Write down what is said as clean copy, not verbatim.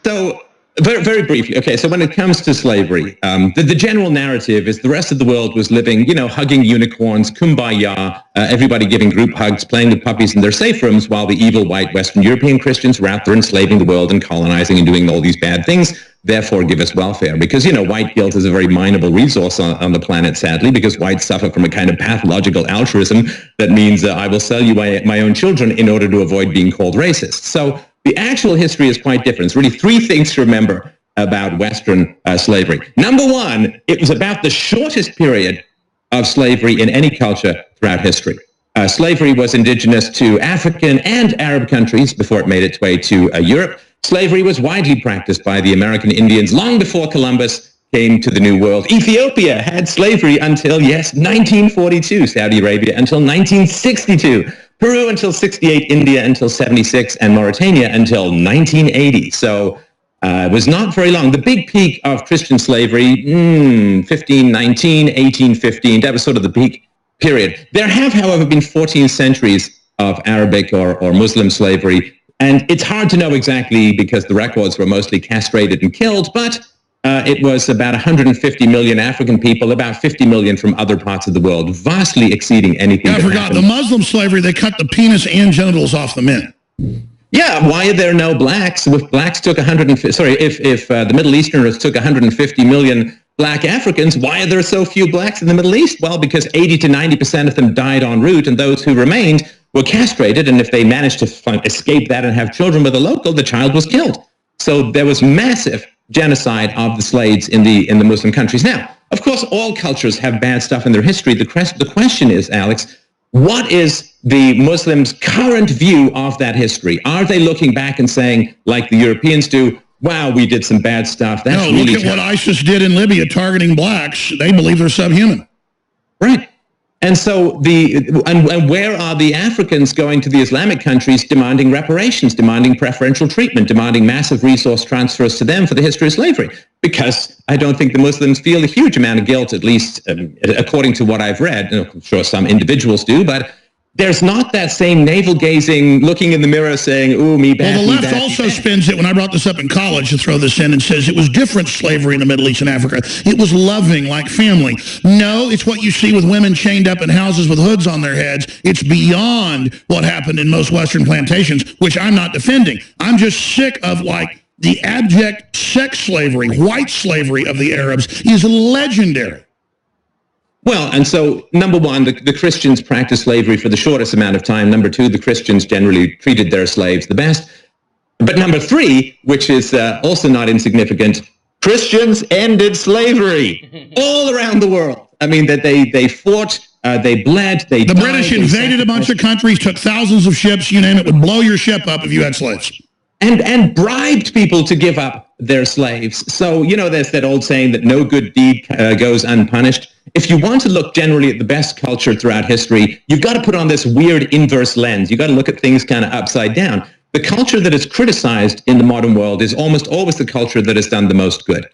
So very, very briefly, okay, so when it comes to slavery, the general narrative is the rest of the world was living, hugging unicorns, kumbaya, everybody giving group hugs, playing with puppies in their safe rooms, while the evil white Western European Christians were out there enslaving the world and colonizing and doing all these bad things, therefore give us welfare. Because, white guilt is a very mineable resource on the planet, sadly, because whites suffer from a kind of pathological altruism that means I will sell you my own children in order to avoid being called racist. So the actual history is quite different. It's really three things to remember about Western slavery. Number one, it was about the shortest period of slavery in any culture throughout history. Slavery was indigenous to African and Arab countries before it made its way to Europe. Slavery was widely practiced by the American Indians long before Columbus came to the New World. Ethiopia had slavery until, 1942. Saudi Arabia until 1962. Peru until 68, India until 76, and Mauritania until 1980. So it was not very long. The big peak of Christian slavery, 1519, 1815, that was sort of the peak period. There have, however, been 14 centuries of Arabic or Muslim slavery, and it's hard to know exactly because the records were mostly castrated and killed, but it was about 150 million African people, about 50 million from other parts of the world, vastly exceeding anything. I forgot, the Muslim slavery, they cut the penis and genitals off the men. Yeah, why are there no blacks? If blacks took if the Middle Easterners took 150 million black Africans, why are there so few blacks in the Middle East? Well, because 80 to 90% of them died en route, and those who remained were castrated, and if they managed to escape that and have children with a local, the child was killed. So there was massive genocide of the slaves in the Muslim countries. Now, of course, all cultures have bad stuff in their history. The question is, Alex, what is the Muslims' current view of that history? Are they looking back and saying, like the Europeans do, wow, we did some bad stuff? That's no, really look at what ISIS did in Libya, targeting blacks. They believe they're subhuman. Right. And so and where are the Africans going to the Islamic countries demanding reparations, demanding preferential treatment, demanding massive resource transfers to them for the history of slavery? Because I don't think the Muslims feel a huge amount of guilt, at least according to what I've read. I'm sure some individuals do, but there's not that same navel-gazing, looking in the mirror saying, ooh, me bad, well, the left also spins it, when I brought this up in college, to throw this in, and says it was different slavery in the Middle East and Africa. It was loving, like family. No, it's what you see with women chained up in houses with hoods on their heads. It's beyond what happened in most Western plantations, which I'm not defending. I'm just sick of, the abject sex slavery, white slavery of the Arabs is legendary. Well, and so, number one, the Christians practiced slavery for the shortest amount of time. Number two, the Christians generally treated their slaves the best. But number three, which is also not insignificant, Christians ended slavery all around the world. I mean, that they fought, they bled, they died. The British invaded a bunch of countries, took thousands of ships, you name it, would blow your ship up if you had slaves. And bribed people to give up their slaves. So, there's that old saying that no good deed goes unpunished. If you want to look generally at the best culture throughout history, you've got to put on this weird inverse lens. You've got to look at things kind of upside down. The culture that is criticized in the modern world is almost always the culture that has done the most good.